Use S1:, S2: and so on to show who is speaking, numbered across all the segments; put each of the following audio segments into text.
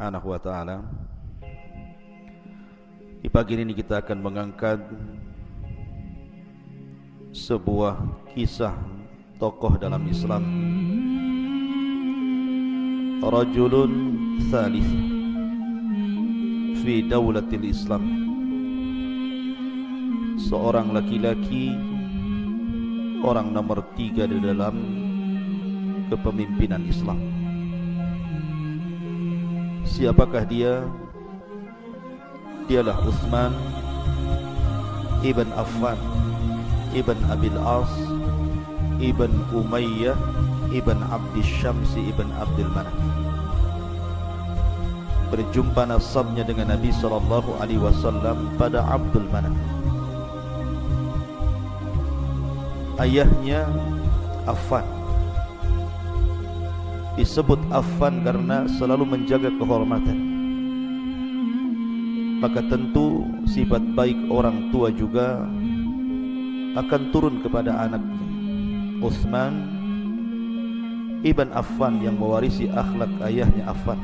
S1: Subhanahu wa taala. Di pagi ini kita akan mengangkat sebuah kisah tokoh dalam Islam, rajulun thalith fi daulatil Islam. Seorang laki-laki, orang nomor 3 di dalam kepemimpinan Islam. Siapakah dia? Dialah Utsman ibn Affan ibn Abil As ibn Umayyah ibn Abdi Syamsi ibn Abdul Manaf. Berjumpa nasabnya dengan Nabi SAW pada Abdul Manaf. Ayahnya Affan. Disebut Affan karena selalu menjaga kehormatan. Maka tentu sifat baik orang tua juga akan turun kepada anaknya. Utsman ibn Affan yang mewarisi akhlak ayahnya Affan.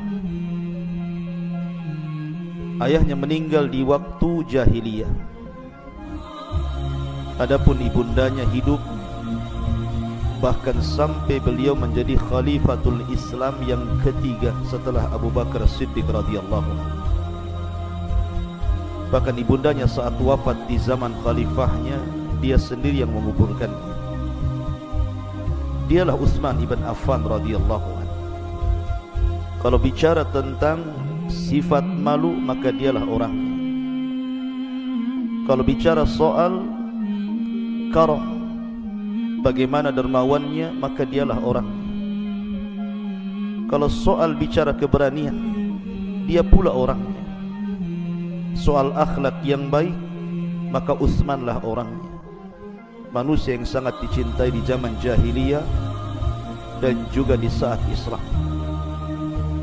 S1: Ayahnya meninggal di waktu jahiliyah. Adapun ibundanya hidup bahkan sampai beliau menjadi khalifatul Islam yang ketiga setelah Abu Bakar Siddiq radhiyallahu anhu. Bahkan ibundanya saat wafat di zaman khalifahnya, dia sendiri yang menguburkannya. Dialah Utsman ibn Affan radhiyallahu anhu. Kalau bicara tentang sifat malu, maka dialah orangnya. Kalau bicara soal karam, bagaimana dermawannya, maka dialah orangnya. Kalau soal bicara keberanian, dia pula orangnya. Soal akhlak yang baik, maka Utsmanlah orangnya. Manusia yang sangat dicintai di zaman jahiliyah dan juga di saat Islam.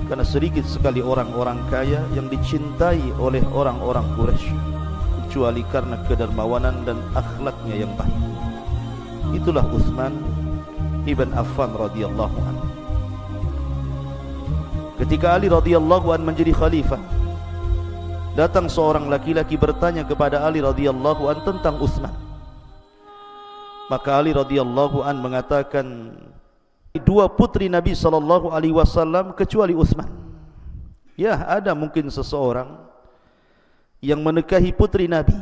S1: Karena sedikit sekali orang-orang kaya yang dicintai oleh orang-orang Quraisy, kecuali karena kedermawanan dan akhlaknya yang baik. Itulah Utsman ibn Affan radhiyallahu anhu. Ketika Ali radhiyallahu anhu menjadi khalifah, datang seorang laki-laki bertanya kepada Ali radhiyallahu an tentang Utsman. Maka Ali radhiyallahu an mengatakan, dua putri Nabi sallallahu alaihi wasallam kecuali Utsman. Ya, ada mungkin seseorang yang menikahi putri Nabi,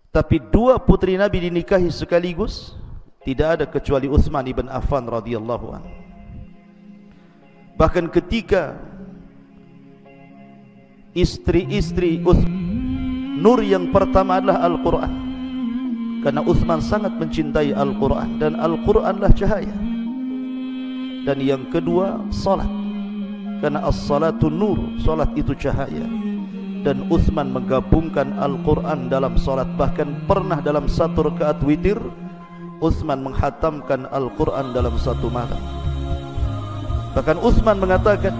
S1: tapi dua putri Nabi dinikahi sekaligus, tidak ada kecuali Utsman ibn Affan radhiyallahu an. Bahkan ketika istri-istri Nur yang pertama adalah Al-Quran, karena Utsman sangat mencintai Al-Quran dan Al-Quranlah cahaya. Dan yang kedua salat, karena as-salatu nur, salat itu cahaya. Dan Utsman menggabungkan Al-Quran dalam salat. Bahkan pernah dalam satu rakaat witir Utsman menghatamkan Al-Quran dalam satu malam. Bahkan Utsman mengatakan,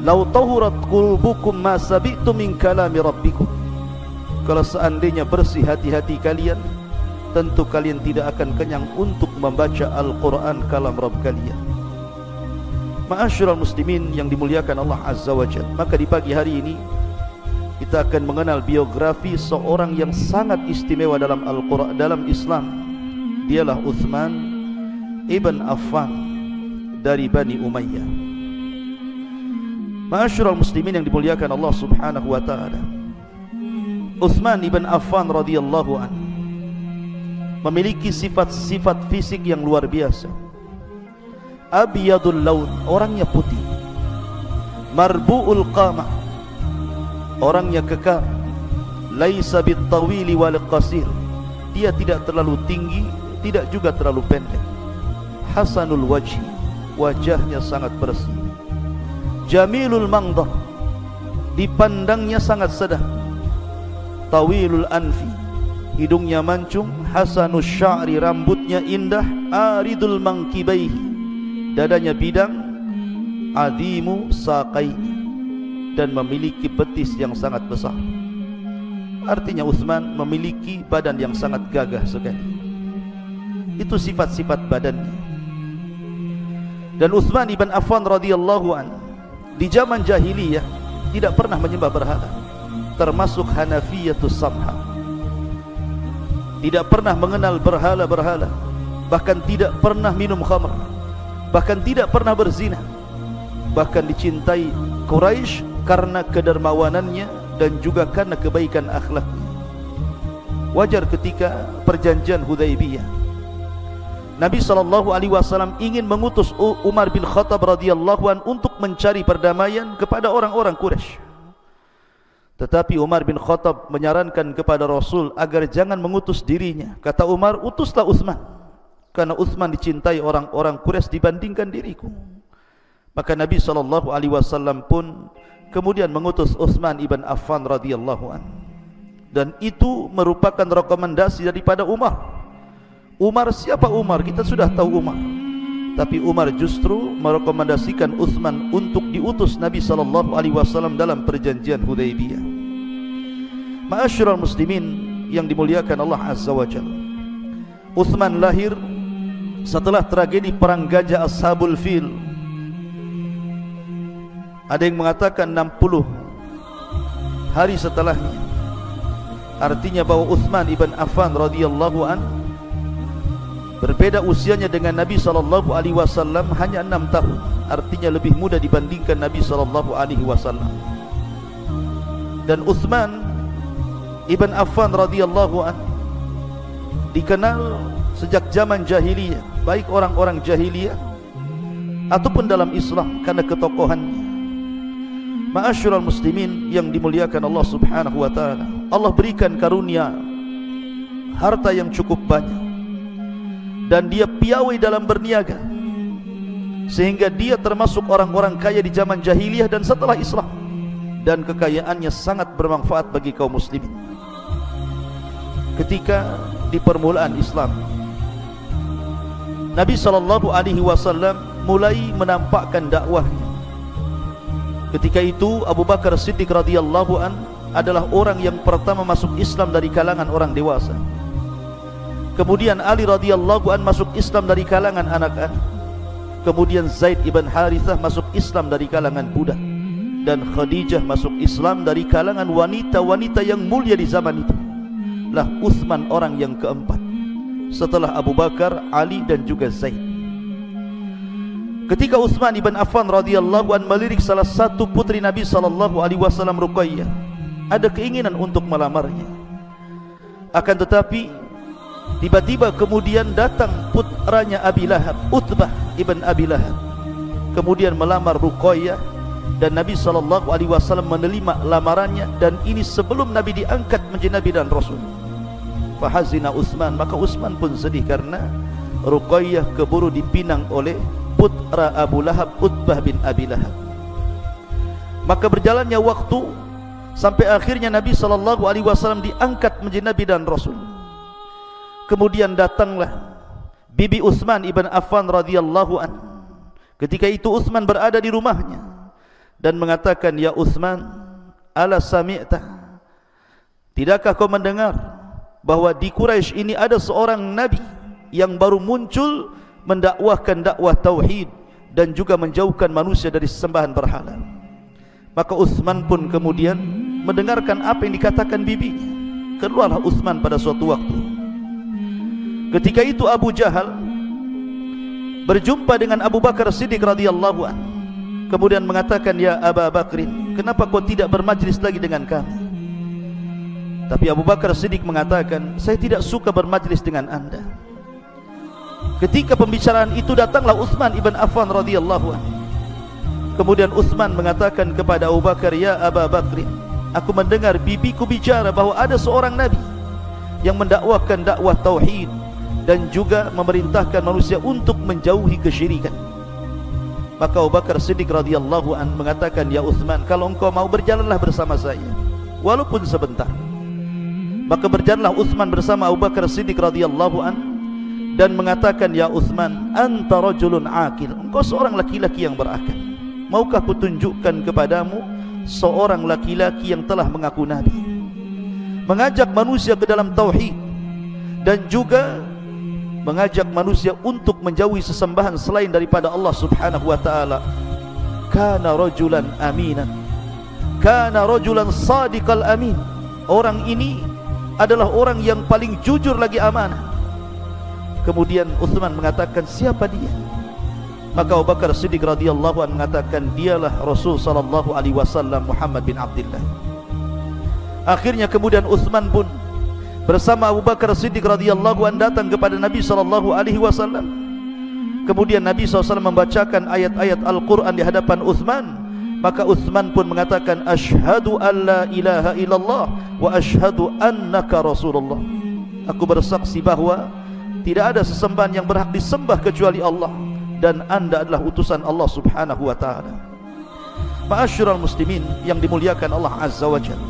S1: "Lau tahurat qulubukum ma sabiqtu min kalami rabbikum." Kalau seandainya bersih hati-hati kalian, tentu kalian tidak akan kenyang untuk membaca Al-Quran kalam Rabb kalian. Ma'asyiral muslimin yang dimuliakan Allah Azza wa Jalla, maka di pagi hari ini kita akan mengenal biografi seorang yang sangat istimewa dalam Al-Quran, dalam Islam. Dialah Utsman ibn Affan dari Bani Umayyah. Ma'asyiral muslimin yang dimuliakan Allah Subhanahu wa taala, Utsman ibn Affan radhiyallahu anhu memiliki sifat-sifat fisik yang luar biasa. Abyadul laun, orangnya putih. Marbu'ul qamah, orangnya kekar. Laisa bitawili wal qasir, dia tidak terlalu tinggi, tidak juga terlalu pendek. Hasanul wajhi, wajahnya sangat bersih. Jamilul mangdar, dipandangnya sangat sedap. Tawilul anfi, hidungnya mancung. Hasanus sya'ri, rambutnya indah. Aridul mangkibaihi, dadanya bidang. Adimu saqaini, dan memiliki betis yang sangat besar. Artinya Utsman memiliki badan yang sangat gagah sekali. Itu sifat-sifat badannya. Dan Utsman ibn Affan radhiyallahu anhu di zaman jahiliyah tidak pernah menyembah berhala, termasuk Hanafiyatus Samha. Tidak pernah mengenal berhala-berhala, bahkan tidak pernah minum khamr, bahkan tidak pernah berzina. Bahkan dicintai Quraisy karena kedermawanannya dan juga karena kebaikan akhlaknya. Wajar ketika perjanjian Hudaybiyah, Nabi SAW ingin mengutus Umar bin Khattab radhiyallahu an untuk mencari perdamaian kepada orang-orang Quraisy. Tetapi Umar bin Khattab menyarankan kepada Rasul agar jangan mengutus dirinya. Kata Umar, utuslah Utsman, karena Utsman dicintai orang-orang Quraisy dibandingkan diriku. Maka Nabi SAW pun kemudian mengutus Utsman ibn Affan radhiyallahu an. Dan itu merupakan rekomendasi daripada Umar. Umar, siapa Umar? Kita sudah tahu Umar. Tapi Umar justru merekomendasikan Utsman untuk diutus Nabi SAW dalam perjanjian Hudaybiyah. Ma'asyiral muslimin yang dimuliakan Allah Azza wa Jalla, Utsman lahir setelah tragedi perang gajah Ashabul Fil. Ada yang mengatakan 60 hari setelahnya. Artinya bahwa Utsman ibn Affan radhiyallahu an berbeda usianya dengan Nabi SAW hanya 6 tahun. Artinya lebih muda dibandingkan Nabi SAW. Dan Utsman ibn Affan radhiyallahu an dikenal sejak zaman jahiliyah, baik orang-orang jahiliyah ataupun dalam Islam, karena ketokohannya. Ma'asyiral muslimin yang dimuliakan Allah Subhanahu wa taala, Allah berikan karunia harta yang cukup banyak, dan dia piawai dalam berniaga, sehingga dia termasuk orang-orang kaya di zaman jahiliyah dan setelah Islam, dan kekayaannya sangat bermanfaat bagi kaum muslimin. Ketika di permulaan Islam, Nabi SAW mulai menampakkan dakwahnya. Ketika itu Abu Bakar Siddiq radhiyallahu an adalah orang yang pertama masuk Islam dari kalangan orang dewasa. Kemudian Ali radhiyallahu an masuk Islam dari kalangan anak-anak. Kemudian Zaid ibn Harithah masuk Islam dari kalangan budak, dan Khadijah masuk Islam dari kalangan wanita-wanita yang mulia di zaman itu. Lah Utsman orang yang keempat setelah Abu Bakar, Ali dan juga Zaid. Ketika Utsman ibn Affan radhiyallahu an melirik salah satu putri Nabi SAW, Ruqayyah, ada keinginan untuk melamarnya. Akan tetapi tiba-tiba kemudian datang putranya Abi Lahab, Utbah ibn Abi Lahab, kemudian melamar Ruqayyah, dan Nabi SAW menerima lamarannya, dan ini sebelum Nabi diangkat menjadi Nabi dan Rasul. Fahazina Utsman, maka Utsman pun sedih karena Ruqayyah keburu dipinang oleh putra Abu Lahab, Utbah bin Abi Lahab. Maka berjalannya waktu sampai akhirnya Nabi SAW diangkat menjadi Nabi dan Rasul. Kemudian datanglah bibi Utsman ibn Affan radhiyallahu an. Ketika itu Utsman berada di rumahnya dan mengatakan, ya Utsman, ala sami'ta, tidakkah kau mendengar bahwa di Quraisy ini ada seorang nabi yang baru muncul mendakwahkan dakwah tauhid dan juga menjauhkan manusia dari sembahan berhala? Maka Utsman pun kemudian mendengarkan apa yang dikatakan bibinya. Keluarlah Utsman pada suatu waktu. Ketika itu Abu Jahal berjumpa dengan Abu Bakar Siddiq radhiyallahu an, kemudian mengatakan, ya Aba Bakrin, kenapa kau tidak bermajlis lagi dengan kami? Tapi Abu Bakar Siddiq mengatakan, saya tidak suka bermajlis dengan anda. Ketika pembicaraan itu datanglah Utsman ibn Affan radhiyallahu anhu. Kemudian Utsman mengatakan kepada Abu Bakar, ya Aba Bakrin, aku mendengar bibiku bicara bahwa ada seorang nabi yang mendakwakan dakwah tauhid dan juga memerintahkan manusia untuk menjauhi kesyirikan. Maka Abu Bakar Siddiq radhiyallahu anhu mengatakan, ya Utsman, kalau engkau mau berjalanlah bersama saya walaupun sebentar. Maka berjalanlah Utsman bersama Abu Bakar Siddiq radhiyallahu anhu dan mengatakan, ya Utsman, anta rajulun aqil, engkau seorang laki-laki yang berakal. Maukah kutunjukkan kepadamu seorang laki-laki yang telah mengaku nabi, mengajak manusia ke dalam tauhid dan juga mengajak manusia untuk menjauhi sesembahan selain daripada Allah Subhanahu wa taala. kana rajulan aminan, kana rajulan sadiqal amin. Orang ini adalah orang yang paling jujur lagi amanah. Kemudian Utsman mengatakan, siapa dia? Maka Abu Bakar Siddiq radhiyallahu anhu mengatakan, dialah Rasul sallallahu alaihi wasallam Muhammad bin Abdullah. Akhirnya kemudian Utsman pun bersama Abu Bakar Siddiq radhiyallahu anhu datang kepada Nabi sallallahu alaihi wasallam. Kemudian Nabi SAW membacakan ayat-ayat Al-Quran di hadapan Utsman. Maka Utsman pun mengatakan, asyhadu an la ilaha illallah wa asyhadu annaka Rasulullah. Aku bersaksi bahwa tidak ada sesembahan yang berhak disembah kecuali Allah, dan anda adalah utusan Allah subhanahu wa ta'ala. Ma'asyiral muslimin yang dimuliakan Allah azza wa jalla,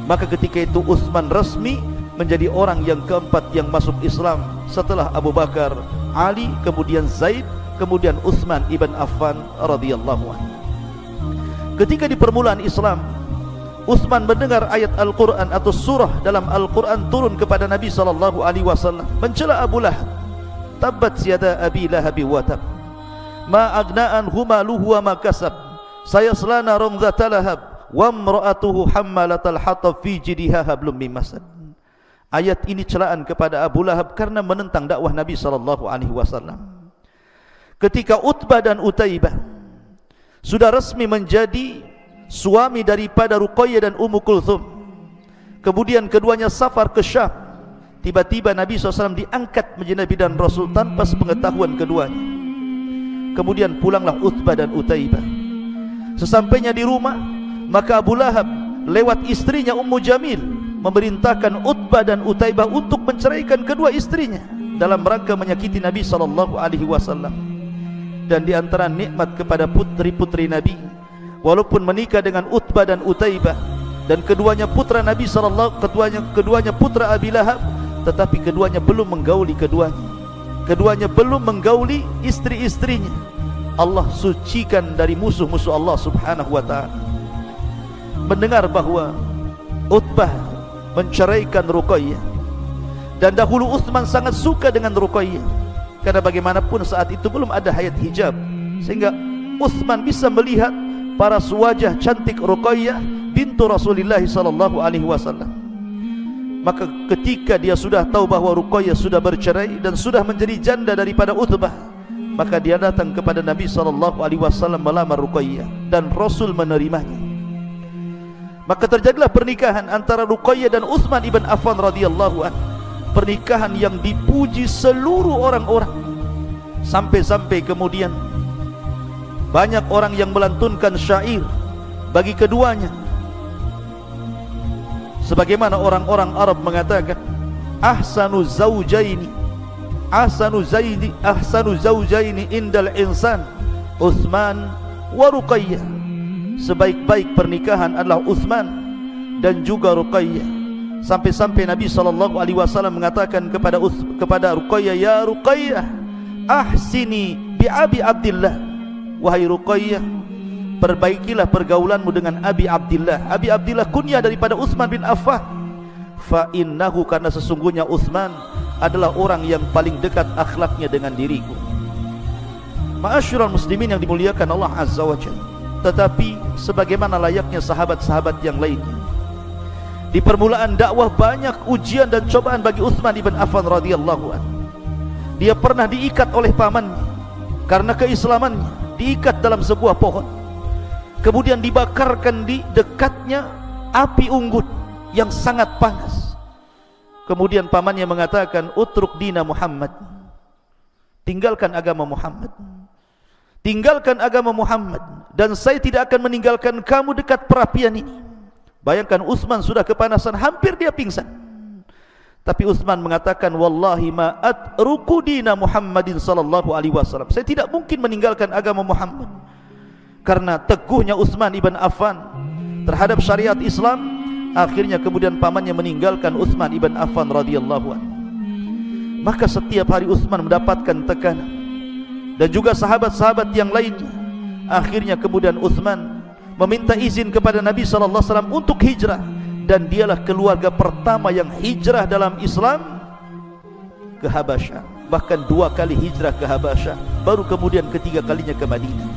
S1: maka ketika itu Utsman resmi menjadi orang yang keempat yang masuk Islam setelah Abu Bakar, Ali, kemudian Zaid, kemudian Utsman ibn Affan radhiyallahu anhu. Ketika di permulaan Islam, Utsman mendengar ayat Al-Quran atau surah dalam Al-Quran turun kepada Nabi sallallahu alaihi wasallam mencela Abu Lahab. Tabbat yada abi lahabi wa tab, ma agna anhu maluhu wa ma kasab, sayasla naran dzata lahab, wa imra'atuhu hammalatal hatab fi jidha hablum min masad. Ayat ini celaan kepada Abu Lahab karena menentang dakwah Nabi sallallahu alaihi wasallam. Ketika Utbah dan Utaibah sudah resmi menjadi suami daripada Ruqayyah dan Ummu Kulthum, kemudian keduanya safar ke Syam, tiba-tiba Nabi SAW diangkat menjadi Nabi dan Rasul tanpa sepengetahuan keduanya. Kemudian pulanglah Utbah dan Utaibah. Sesampainya di rumah, maka Abu Lahab lewat istrinya Ummu Jamil memerintahkan Utbah dan Utaibah untuk menceraikan kedua istrinya dalam rangka menyakiti Nabi SAW. Dan di antara nikmat kepada putri-putri Nabi, walaupun menikah dengan Utbah dan Utaibah dan keduanya putra Nabi keduanya putra Abi Lahab, tetapi keduanya belum menggauli keduanya belum menggauli istri-istrinya. Allah sucikan dari musuh-musuh Allah subhanahu wa ta'ala. Mendengar bahwa Utbah menceraikan Ruqayyah, dan dahulu Utsman sangat suka dengan Ruqayyah karena bagaimanapun saat itu belum ada hayat hijab, sehingga Utsman bisa melihat paras wajah cantik Ruqayyah bintu Rasulullah sallallahu alaihi wasallam. Maka ketika dia sudah tahu bahwa Ruqayyah sudah bercerai dan sudah menjadi janda daripada Utbah, maka dia datang kepada Nabi sallallahu alaihi wasallam melamar Ruqayyah, dan Rasul menerimanya. Maka terjadilah pernikahan antara Ruqayyah dan Utsman ibn Affan radhiyallahu anhu. Pernikahan yang dipuji seluruh orang-orang, sampai-sampai kemudian banyak orang yang melantunkan syair bagi keduanya. Sebagaimana orang-orang Arab mengatakan, ahsanu zaujaini indal insan Utsman wa Ruqayyah. Sebaik-baik pernikahan adalah Utsman dan juga Ruqayyah. Sampai-sampai Nabi SAW mengatakan kepada Ruqayyah, ya Ruqayyah, ahsini bi Abi Abdillah. Wahai Ruqayyah, perbaikilah pergaulanmu dengan Abi Abdillah. Abi Abdillah kunyah daripada Utsman bin Affan. Fa innahu, karena sesungguhnya Utsman adalah orang yang paling dekat akhlaknya dengan diriku. Ma'asyiral muslimin yang dimuliakan Allah azza wa jalla. Tetapi sebagaimana layaknya sahabat-sahabat yang lainnya, di permulaan dakwah banyak ujian dan cobaan bagi Utsman ibn Affan radhiyallahu anhu. Dia pernah diikat oleh pamannya karena keislamannya, diikat dalam sebuah pohon, kemudian dibakarkan di dekatnya api unggun yang sangat panas. Kemudian pamannya mengatakan, utruk dina Muhammad, tinggalkan agama Muhammad, tinggalkan agama Muhammad, dan saya tidak akan meninggalkan kamu dekat perapian ini. Bayangkan, Utsman sudah kepanasan, hampir dia pingsan. Tapi Utsman mengatakan, wallahi ma atruku dina Muhammadin sallallahu alaihi wasallam. Saya tidak mungkin meninggalkan agama Muhammad. Karena teguhnya Utsman ibn Affan terhadap syariat Islam, akhirnya kemudian pamannya meninggalkan Utsman ibn Affan radhiyallahu anhu. Maka setiap hari Utsman mendapatkan tekanan, dan juga sahabat-sahabat yang lainnya. Akhirnya kemudian Utsman meminta izin kepada Nabi SAW untuk hijrah, dan dialah keluarga pertama yang hijrah dalam Islam ke Habasyah. Bahkan 2 kali hijrah ke Habasyah, baru kemudian ketiga kalinya ke Madinah.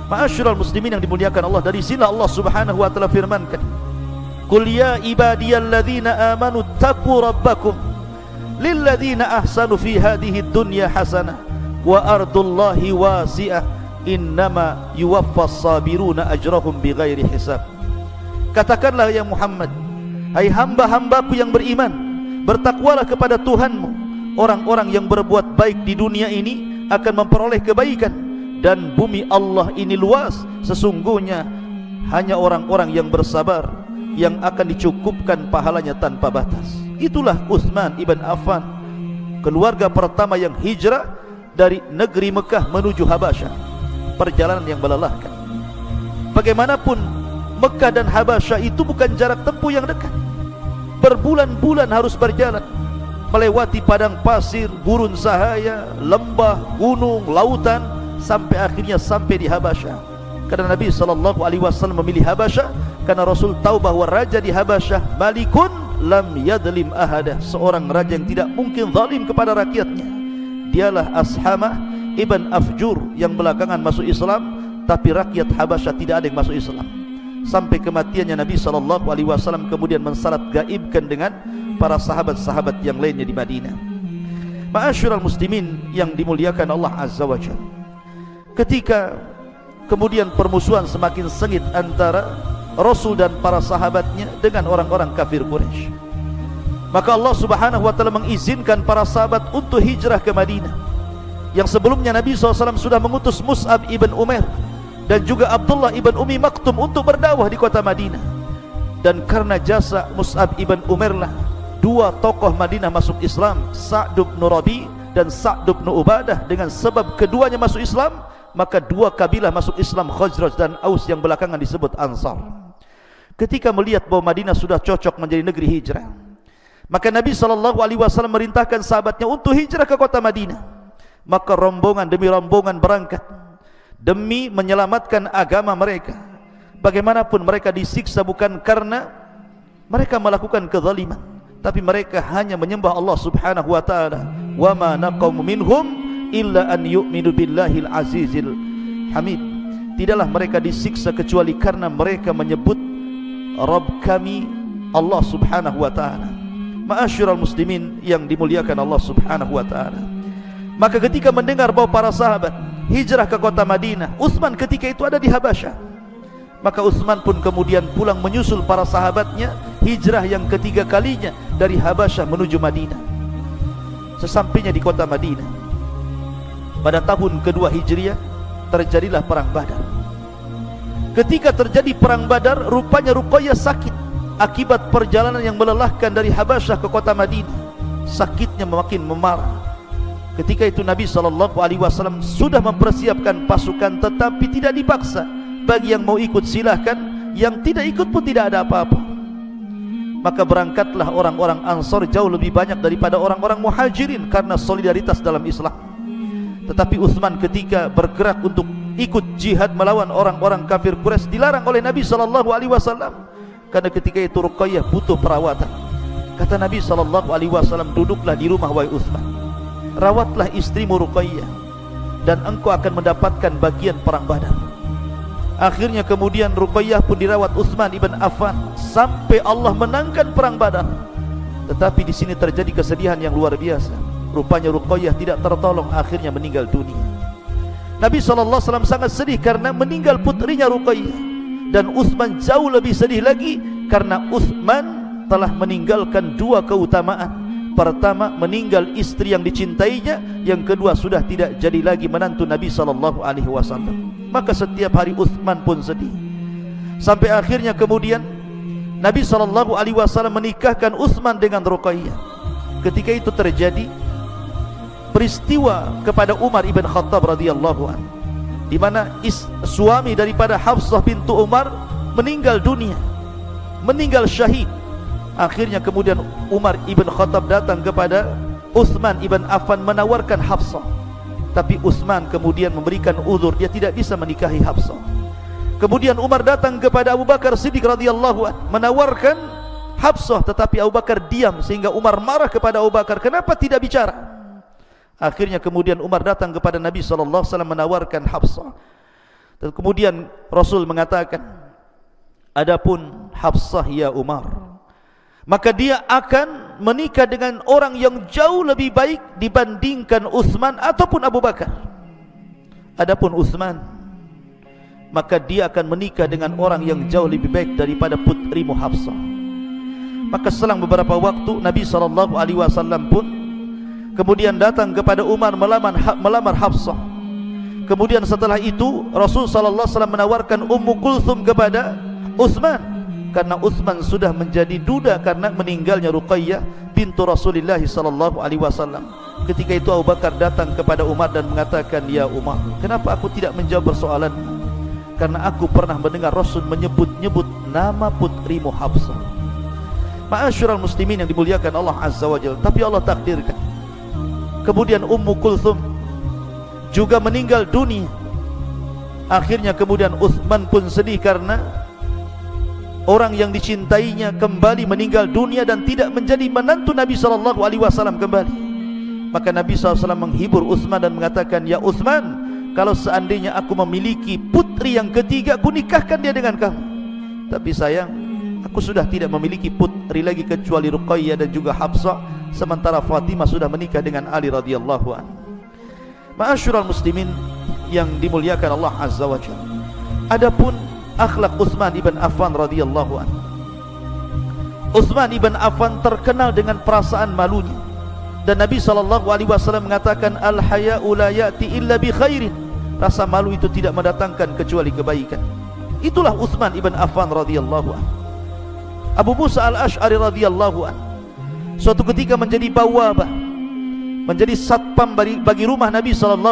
S1: Ma'asyiral muslimin yang dimuliakan Allah, dari sini Allah Subhanahu wa taala firmankan, "Qul ya ibadiyalladzina amanu taqu rabbakum lilladzina ahsanu fi hadhihi dunya hasanah wa ardullahi wasi'ah innama yuwaffas sabiruna ajrahum bighairi hisab." Katakanlah ya Muhammad, hai hamba-hambaku yang beriman, bertakwalah kepada Tuhanmu. Orang-orang yang berbuat baik di dunia ini akan memperoleh kebaikan, dan bumi Allah ini luas, sesungguhnya hanya orang-orang yang bersabar yang akan dicukupkan pahalanya tanpa batas. Itulah Utsman ibn Affan, keluarga pertama yang hijrah dari negeri Mekah menuju Habasyah, perjalanan yang melelahkan. Bagaimanapun Mekah dan Habasyah itu bukan jarak tempuh yang dekat, berbulan-bulan harus berjalan, melewati padang pasir, gurun sahaya, lembah, gunung, lautan, sampai akhirnya sampai di Habasyah. Karena Nabi SAW memilih Habasyah karena Rasul tahu bahwa raja di Habasyah malikun lam yadlim ahada, seorang raja yang tidak mungkin zalim kepada rakyatnya. Dialah Ashamah ibn Afjur yang belakangan masuk Islam, tapi rakyat Habasyah tidak ada yang masuk Islam. Sampai kematiannya Nabi SAW kemudian mensalat gaibkan dengan para sahabat-sahabat yang lainnya di Madinah. Ma'asyiral muslimin yang dimuliakan Allah Azza wa Jalla, ketika kemudian permusuhan semakin sengit antara Rasul dan para sahabatnya dengan orang-orang kafir Quraisy, maka Allah Subhanahu wa taala mengizinkan para sahabat untuk hijrah ke Madinah. Yang sebelumnya Nabi SAW sudah mengutus Mus'ab ibn Umair dan juga Abdullah ibn Umi Maktum untuk berdakwah di kota Madinah. Dan karena jasa Mus'ab ibn Umair lah dua tokoh Madinah masuk Islam, Sa'd bin Rabi dan Sa'd bin Ubadah. Dengan sebab keduanya masuk Islam, maka dua kabilah masuk Islam, Khazraj dan Aus, yang belakangan disebut Ansar. Ketika melihat bahwa Madinah sudah cocok menjadi negeri hijrah, maka Nabi SAW merintahkan sahabatnya untuk hijrah ke kota Madinah. Maka rombongan demi rombongan berangkat demi menyelamatkan agama mereka. Bagaimanapun mereka disiksa bukan karena mereka melakukan kezaliman, tapi mereka hanya menyembah Allah Subhanahu wa taala. Wa ma naqamu minhum illa an yu'minu billahil azizil hamid. Tidaklah mereka disiksa kecuali karena mereka menyebut Rabb kami Allah Subhanahu wa taala. Ma'asyiral muslimin yang dimuliakan Allah Subhanahu wa taala, maka ketika mendengar bahwa para sahabat hijrah ke kota Madinah, Utsman ketika itu ada di Habasyah, maka Utsman pun kemudian pulang menyusul para sahabatnya hijrah yang ketiga kalinya dari Habasyah menuju Madinah. Sesampainya di kota Madinah, pada tahun kedua Hijriah terjadilah perang Badar. Ketika terjadi perang Badar, rupanya Ruqayyah sakit akibat perjalanan yang melelahkan dari Habasyah ke kota Madinah. Sakitnya makin memarah. Ketika itu Nabi SAW sudah mempersiapkan pasukan, tetapi tidak dipaksa. Bagi yang mau ikut silahkan, yang tidak ikut pun tidak ada apa-apa. Maka berangkatlah orang-orang Ansar jauh lebih banyak daripada orang-orang Muhajirin karena solidaritas dalam Islam. Tetapi Utsman ketika bergerak untuk ikut jihad melawan orang-orang kafir Quraisy dilarang oleh Nabi SAW, karena ketika itu Ruqayyah butuh perawatan. Kata Nabi SAW, duduklah di rumah wahai Utsman, rawatlah istrimu Ruqayyah, dan engkau akan mendapatkan bagian perang Badar. Akhirnya kemudian Ruqayyah pun dirawat Utsman ibn Affan sampai Allah menangkan perang Badar. Tetapi di sini terjadi kesedihan yang luar biasa. Rupanya Ruqayyah tidak tertolong, akhirnya meninggal dunia. Nabi SAW sangat sedih karena meninggal putrinya Ruqayyah, dan Utsman jauh lebih sedih lagi karena Utsman telah meninggalkan dua keutamaan. Pertama, meninggal istri yang dicintainya. Yang kedua, sudah tidak jadi lagi menantu Nabi SAW. Maka setiap hari Utsman pun sedih. Sampai akhirnya kemudian Nabi SAW menikahkan Utsman dengan Ruqayyah. Ketika itu terjadi peristiwa kepada Umar ibn Khattab radhiyallahu anhu, di mana suami daripada Hafsah bintu Umar meninggal dunia, meninggal syahid. Akhirnya kemudian Umar ibn Khattab datang kepada Utsman ibn Affan menawarkan Hafsah, tapi Utsman kemudian memberikan uzur, dia tidak bisa menikahi Hafsah. Kemudian Umar datang kepada Abu Bakar Siddiq radhiyallahu anhu menawarkan Hafsah, tetapi Abu Bakar diam, sehingga Umar marah kepada Abu Bakar, kenapa tidak bicara? Akhirnya kemudian Umar datang kepada Nabi SAW menawarkan Hafsah, Dan kemudian Rasul mengatakan, adapun Hafsah ya Umar, maka dia akan menikah dengan orang yang jauh lebih baik dibandingkan Utsman ataupun Abu Bakar. Adapun Utsman, maka dia akan menikah dengan orang yang jauh lebih baik daripada putrimu Hafsah. Maka selang beberapa waktu Nabi SAW pun kemudian datang kepada Umar melamar Hafsah. Kemudian setelah itu Rasul SAW menawarkan Ummu Kulthum kepada Utsman, karena Utsman sudah menjadi duda karena meninggalnya Ruqayyah bintu Rasulullah SAW. Ketika itu Abu Bakar datang kepada Umar dan mengatakan, ya Umar, kenapa aku tidak menjawab persoalan? Karena aku pernah mendengar Rasul menyebut-nyebut nama putrimu Hafsah. Ma'asyiral muslimin yang dimuliakan Allah Azza wa Jalla, tapi Allah takdirkan kemudian Ummu Kulthum juga meninggal dunia. Akhirnya kemudian Utsman pun sedih karena orang yang dicintainya kembali meninggal dunia dan tidak menjadi menantu Nabi SAW kembali. Maka Nabi SAW menghibur Utsman dan mengatakan, ya Utsman, kalau seandainya aku memiliki putri yang ketiga, aku nikahkan dia dengan kamu. Tapi sayang, aku sudah tidak memiliki putri lagi kecuali Ruqayyah dan juga Hafsah, sementara Fatimah sudah menikah dengan Ali radhiyallahu anhu. Ma'asyiral muslimin yang dimuliakan Allah Azza wa Jalla, adapun akhlak Utsman ibn Affan radhiyallahu anhu. Utsman ibn Affan terkenal dengan perasaan malunya, dan Nabi SAW mengatakan, al-haya'u la ya'ti illa bi khairin. Rasa malu itu tidak mendatangkan kecuali kebaikan. Itulah Utsman ibn Affan radhiyallahu anhu. Abu Musa al-Ash'ari radhiyallahu anhu suatu ketika menjadi bawabah, menjadi satpam bagi rumah Nabi SAW.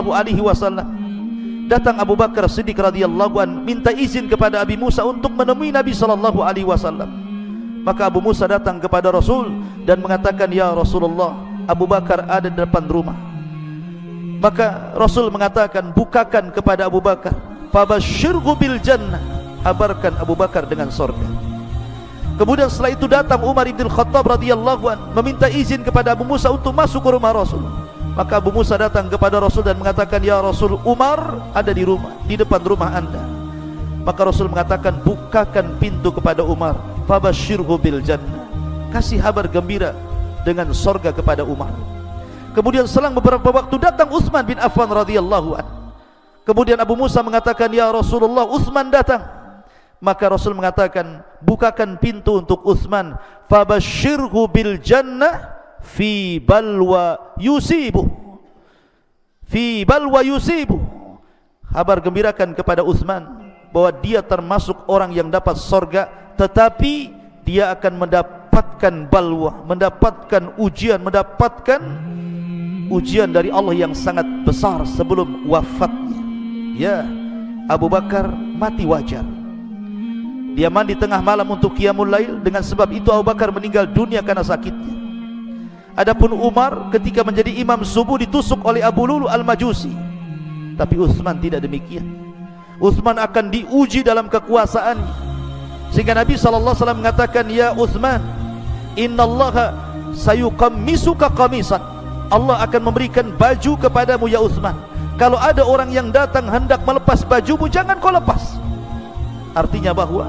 S1: Datang Abu Bakar Siddiq radhiyallahu anhu minta izin kepada Abi Musa untuk menemui Nabi SAW. Maka Abu Musa datang kepada Rasul dan mengatakan, ya Rasulullah, Abu Bakar ada di depan rumah. Maka Rasul mengatakan, bukakan kepada Abu Bakar, fabasyirhu bil jannah, habarkan Abu Bakar dengan surga. Kemudian setelah itu datang Umar ibn Khattab radhiyallahu anhu meminta izin kepada Abu Musa untuk masuk ke rumah Rasul. Maka Abu Musa datang kepada Rasul dan mengatakan, ya Rasul, Umar ada di rumah, di depan rumah anda. Maka Rasul mengatakan, bukakan pintu kepada Umar, fabasyirhu bil jannah, kasih kabar gembira dengan surga kepada Umar. Kemudian selang beberapa waktu datang Utsman bin Affan radhiyallahu anhu. Kemudian Abu Musa mengatakan, ya Rasulullah, Utsman datang. Maka Rasul mengatakan, bukakan pintu untuk Utsman, fabasyirhu bil jannah fi balwa yusibu, fi balwa yusibu, kabar gembirakan kepada Utsman bahwa dia termasuk orang yang dapat surga, tetapi dia akan mendapatkan balwa, mendapatkan ujian dari Allah yang sangat besar sebelum wafatnya. Ya, Abu Bakar mati wajar. Dia mandi tengah malam untuk qiyamul lail, dengan sebab itu Abu Bakar meninggal dunia karena sakitnya. Adapun Umar ketika menjadi imam subuh ditusuk oleh Abu Lulu al-Majusi. Tapi Utsman tidak demikian. Utsman akan diuji dalam kekuasaannya, sehingga Nabi SAW mengatakan, ya Utsman, innallaha sayuqammisuka qamisan, Allah akan memberikan baju kepadamu ya Utsman. Kalau ada orang yang datang hendak melepas bajumu, jangan kau lepas. Artinya bahwa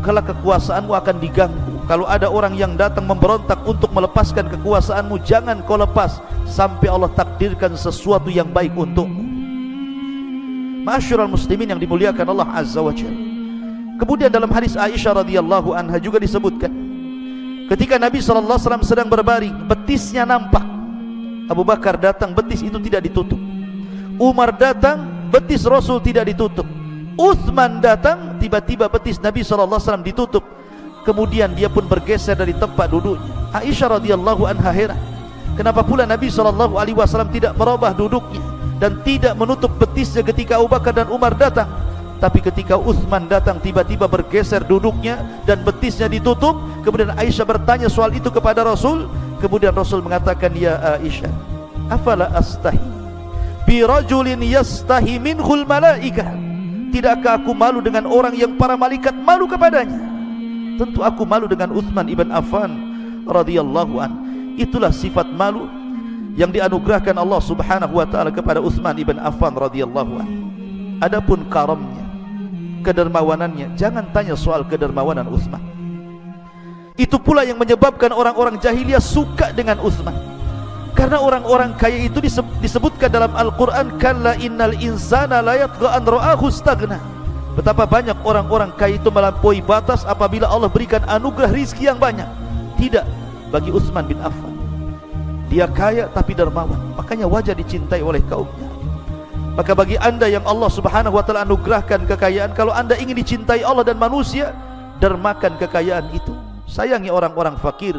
S1: kalau kekuasaanmu akan diganggu, kalau ada orang yang datang memberontak untuk melepaskan kekuasaanmu, jangan kau lepas sampai Allah takdirkan sesuatu yang baik untukmu. Ma'asyiral muslimin yang dimuliakan Allah Azza wa Jalla. Kemudian dalam hadis Aisyah radhiyallahu anha juga disebutkan, ketika Nabi SAW sedang berbaring, betisnya nampak. Abu Bakar datang, betis itu tidak ditutup. Umar datang, betis Rasul tidak ditutup. Utsman datang, tiba-tiba betis Nabi SAW ditutup. Kemudian dia pun bergeser dari tempat duduknya. Aisyah radhiyallahu anha heran, kenapa pula Nabi SAW tidak merubah duduknya dan tidak menutup betisnya ketika Abu Bakar dan Umar datang. Tapi ketika Utsman datang, tiba-tiba bergeser duduknya dan betisnya ditutup. Kemudian Aisyah bertanya soal itu kepada Rasul. Kemudian Rasul mengatakan, ya Aisyah, afala astahi bi rajulin yastahi minhul malaikah, tidakkah aku malu dengan orang yang para malaikat malu kepadanya? Tentu aku malu dengan Utsman ibn Affan radhiyallahu an. Itulah sifat malu yang dianugerahkan Allah Subhanahu wa taala kepada Utsman ibn Affan radhiyallahu an. Adapun karamnya, kedermawanannya, jangan tanya soal kedermawanan Utsman. Itu pula yang menyebabkan orang-orang jahiliyah suka dengan Utsman. Karena orang-orang kaya itu disebutkan dalam Al-Quran, kalla innal insana la yatgha an ra'ahu istaghna. Betapa banyak orang-orang kaya itu melampaui batas apabila Allah berikan anugerah rizki yang banyak. Tidak bagi Utsman bin Affan. Dia kaya tapi dermawan, makanya wajar dicintai oleh kaumnya. Maka bagi anda yang Allah subhanahu wa ta'ala anugerahkan kekayaan, kalau anda ingin dicintai Allah dan manusia, dermakan kekayaan itu. Sayangi orang-orang fakir,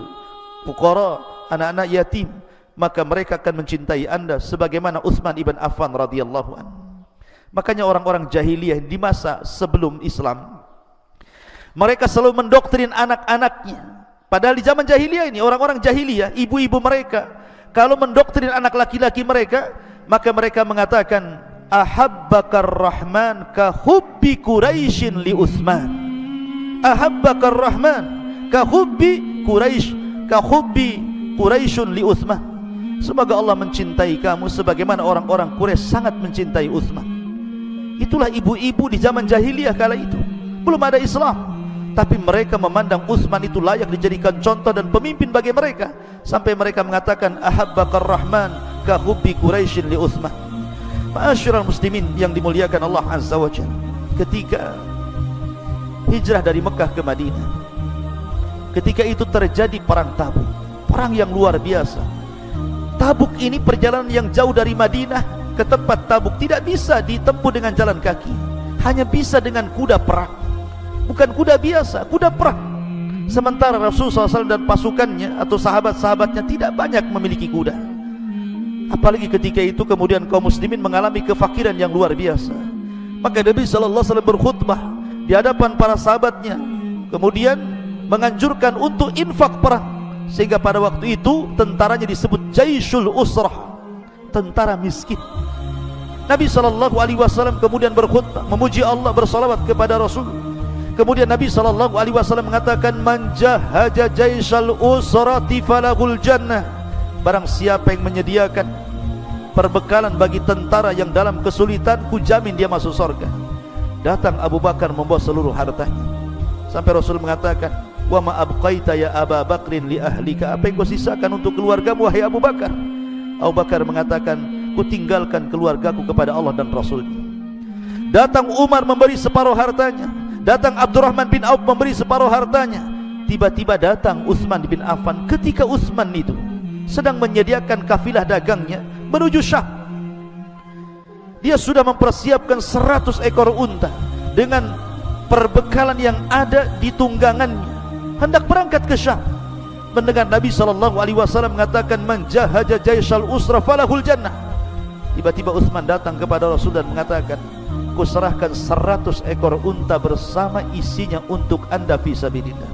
S1: fuqara, anak-anak yatim, maka mereka akan mencintai anda sebagaimana Utsman ibn Affan radhiyallahu anhu. Makanya orang-orang jahiliyah di masa sebelum Islam, mereka selalu mendoktrin anak-anaknya. Padahal di zaman jahiliyah ini, orang-orang jahiliyah, ibu-ibu mereka kalau mendoktrin anak laki-laki mereka, maka mereka mengatakan, ahabbakar rahman ka hubbi Quraisyin li Utsman. Ahabbakar rahman ka hubbi Quraisy, ka hubbi Quraisyun li Utsman. Semoga Allah mencintai kamu sebagaimana orang-orang Quraisy sangat mencintai Utsman. Itulah ibu-ibu di zaman jahiliyah kala itu. Belum ada Islam, tapi mereka memandang Utsman itu layak dijadikan contoh dan pemimpin bagi mereka, sampai mereka mengatakan ahabbakar rahman ka hubbi Quraisyin li Utsman. Ma'asyiral muslimin yang dimuliakan Allah azza wa jalla, ketika hijrah dari Mekah ke Madinah, ketika itu terjadi perang Tabuk, perang yang luar biasa. Tabuk ini perjalanan yang jauh dari Madinah ke tempat Tabuk, tidak bisa ditempuh dengan jalan kaki, hanya bisa dengan kuda perang. Bukan kuda biasa, kuda perang. Sementara Rasulullah SAW dan pasukannya atau sahabat-sahabatnya tidak banyak memiliki kuda. Apalagi ketika itu kemudian kaum muslimin mengalami kefakiran yang luar biasa. Maka Nabi SAW berkhutbah di hadapan para sahabatnya, kemudian menganjurkan untuk infak perang, sehingga pada waktu itu tentaranya disebut Jaisul Usrah, tentara miskin. Nabi SAW kemudian berkhutbah memuji Allah, bersalawat kepada Rasul. Kemudian Nabi SAW mengatakan, man jahaja jaisal usrati falahul jannah. Barang siapa yang menyediakan perbekalan bagi tentara yang dalam kesulitan, ku jamin dia masuk surga. Datang Abu Bakar membawa seluruh hartanya, sampai Rasul mengatakan, wa ma abqaita ya Aba Bakrin li ahlika. Apa yang kau sisakan untuk keluargamu wahai Abu Bakar? Abu Bakar mengatakan, ku tinggalkan keluargaku kepada Allah dan Rasulnya. Datang Umar memberi separuh hartanya, datang Abdurrahman bin Auf memberi separuh hartanya. Tiba-tiba datang Utsman bin Affan. Ketika Utsman itu sedang menyediakan kafilah dagangnya menuju Syam, dia sudah mempersiapkan 100 ekor unta dengan perbekalan yang ada di tunggangannya, hendak berangkat ke Syam. Mendengar Nabi SAW mengatakan, man jahaja jaisal usra falahul jannah. Tiba-tiba Utsman datang kepada Rasul dan mengatakan, ku serahkan 100 ekor unta bersama isinya untuk anda fisabilillah.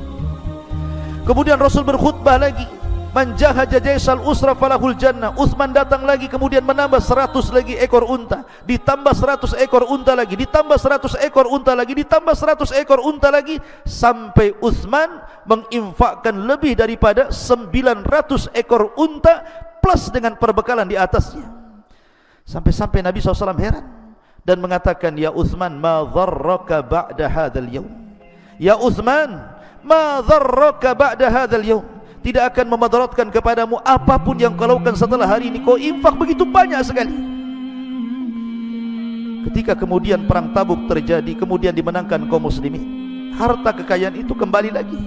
S1: Kemudian Rasul berkhutbah lagi, man jahaja jaisal usra falahul jannah. Utsman datang lagi, kemudian menambah 100 lagi ekor unta, ditambah 100 ekor unta lagi, ditambah 100 ekor unta lagi, ditambah 100 ekor unta lagi, sampai Utsman menginfakkan lebih daripada 900 ekor unta plus dengan perbekalan di atasnya. Sampai-sampai Nabi SAW heran dan mengatakan, ya Utsman, ma dharraka ba'da hadzal yaum. Ya Utsman, ma dharraka ba'da hadzal yaum. Tidak akan memadaratkan kepadamu apapun yang kau lakukan setelah hari ini. Kau infak begitu banyak sekali. Ketika kemudian perang Tabuk terjadi, kemudian dimenangkan kaum muslimin, harta kekayaan itu kembali lagi.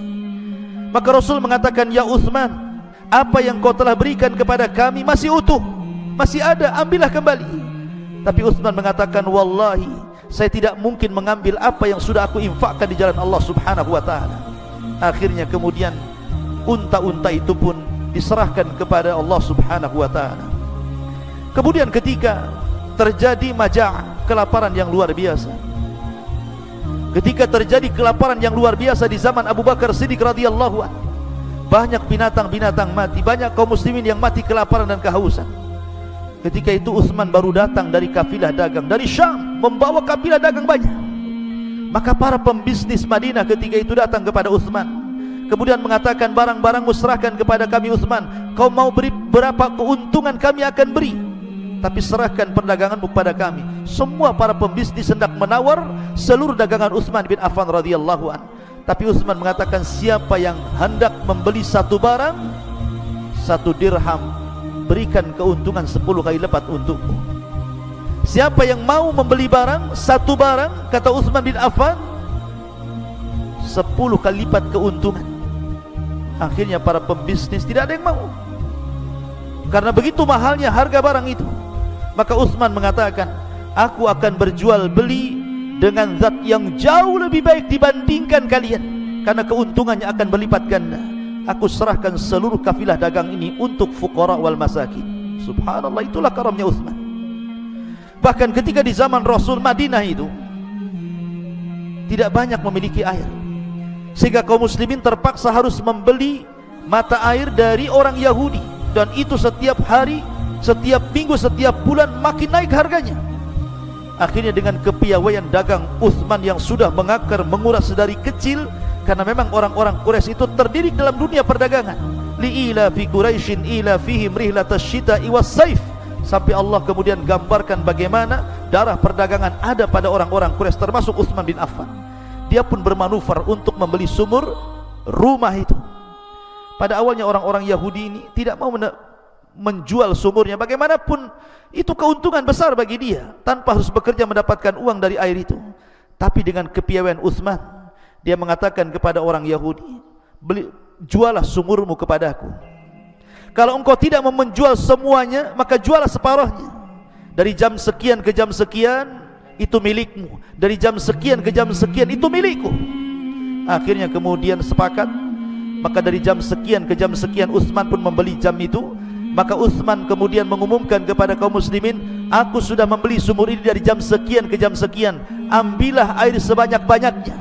S1: Maka Rasul mengatakan, ya Utsman, apa yang kau telah berikan kepada kami masih utuh, masih ada, ambillah kembali. Tapi Utsman mengatakan, wallahi, saya tidak mungkin mengambil apa yang sudah aku infakkan di jalan Allah subhanahu wa ta'ala. Akhirnya kemudian unta-unta itu pun diserahkan kepada Allah subhanahu wa ta'ala. Kemudian ketika terjadi maja'ah, kelaparan yang luar biasa, ketika terjadi kelaparan yang luar biasa di zaman Abu Bakar Siddiq radhiyallahu anhu, banyak binatang-binatang mati, banyak kaum muslimin yang mati kelaparan dan kehausan. Ketika itu Utsman baru datang dari kafilah dagang dari Syam, membawa kafilah dagang banyak. Maka para pembisnis Madinah ketika itu datang kepada Utsman, kemudian mengatakan, barang-barangmu serahkan kepada kami Utsman. Kau mau beri berapa keuntungan kami akan beri, tapi serahkan perdaganganmu kepada kami. Semua para pembisnis hendak menawar seluruh dagangan Utsman bin Affan radhiyallahu an. Tapi Utsman mengatakan, siapa yang hendak membeli satu barang, 1 dirham, berikan keuntungan 10 kali lipat untukku. Siapa yang mau membeli barang, satu barang, kata Utsman bin Affan, 10 kali lipat keuntungan. Akhirnya para pembisnis tidak ada yang mau, karena begitu mahalnya harga barang itu. Maka Utsman mengatakan, aku akan berjual beli dengan zat yang jauh lebih baik dibandingkan kalian, karena keuntungannya akan berlipat ganda. Aku serahkan seluruh kafilah dagang ini untuk fuqara wal masakin. Subhanallah, itulah karamnya Utsman. Bahkan ketika di zaman Rasul, Madinah itu tidak banyak memiliki air, sehingga kaum muslimin terpaksa harus membeli mata air dari orang Yahudi, dan itu setiap hari, setiap minggu, setiap bulan makin naik harganya. Akhirnya dengan kepiawaian dagang Utsman yang sudah mengakar menguras dari kecil, karena memang orang-orang Quraisy itu terdidik dalam dunia perdagangan. Li'ila fi Quraisyin ila fihim rihlatash syita'i was saif. Sampai Allah kemudian gambarkan bagaimana darah perdagangan ada pada orang-orang Quraisy, termasuk Utsman bin Affan. Dia pun bermanuver untuk membeli sumur rumah itu. Pada awalnya orang-orang Yahudi ini tidak mau menjual sumurnya, bagaimanapun itu keuntungan besar bagi dia, tanpa harus bekerja mendapatkan uang dari air itu. Tapi dengan kepiawaian Utsman, dia mengatakan kepada orang Yahudi, jualah sumurmu kepadaku. Kalau engkau tidak mau menjual semuanya, maka jualah separuhnya. Dari jam sekian ke jam sekian, itu milikmu. Dari jam sekian ke jam sekian, itu milikku. Akhirnya kemudian sepakat. Maka dari jam sekian ke jam sekian, Utsman pun membeli jam itu. Maka Utsman kemudian mengumumkan kepada kaum muslimin, aku sudah membeli sumur ini dari jam sekian ke jam sekian, ambillah air sebanyak-banyaknya.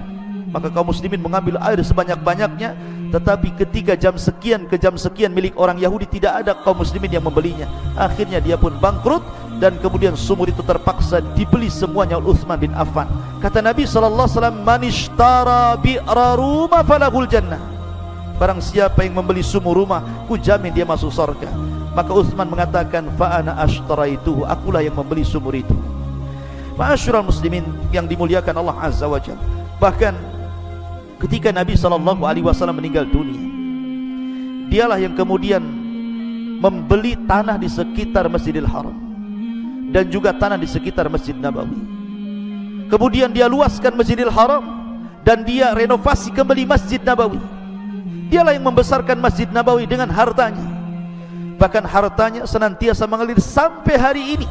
S1: Maka kaum muslimin mengambil air sebanyak-banyaknya. Tetapi ketika jam sekian ke jam sekian milik orang Yahudi, tidak ada kaum muslimin yang membelinya. Akhirnya dia pun bangkrut, dan kemudian sumur itu terpaksa dibeli semuanya oleh Utsman bin Affan. Kata Nabi SAW, man ishtara bi'ra rumah falahul jannah. Barang siapa yang membeli sumur rumah, ku jamin dia masuk surga. Maka Utsman mengatakan, fa ana ashtaraituhu, akulah yang membeli sumur itu. Ma'asyiral muslimin yang dimuliakan Allah Azza wa Jalla. Bahkan ketika Nabi SAW meninggal dunia, dialah yang kemudian membeli tanah di sekitar Masjidil Haram dan juga tanah di sekitar Masjid Nabawi. Kemudian dia luaskan Masjidil Haram dan dia renovasi kembali Masjid Nabawi. Dialah yang membesarkan Masjid Nabawi dengan hartanya. Bahkan hartanya senantiasa mengalir sampai hari ini,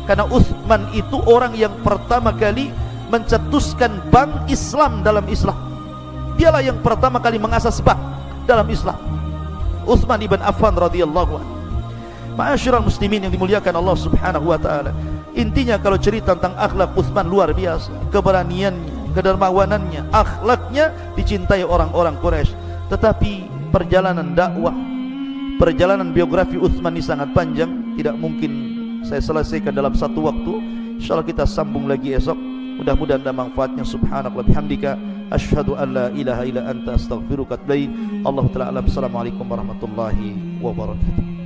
S1: karena Utsman itu orang yang pertama kali mencetuskan bank Islam dalam Islam. Dialah yang pertama kali mengasas bank dalam Islam, Utsman ibn Affan radhiyallahu anhu. Ma'asyiral muslimin yang dimuliakan Allah Subhanahu wa taala. Intinya kalau cerita tentang akhlak Utsman luar biasa, keberaniannya, kedermawanannya, akhlaknya dicintai orang-orang Quraisy. Tetapi perjalanan dakwah, perjalanan biografi Utsman ini sangat panjang, tidak mungkin saya selesaikan dalam satu waktu. Insyaallah kita sambung lagi esok. Mudah-mudahan ada manfaatnya. Subhanallah bihamdika, asyhadu an la ilaha illa anta, astaghfiruka wa atubu ilaik. Allahu ta'ala alam. Assalamualaikum warahmatullahi wabarakatuh.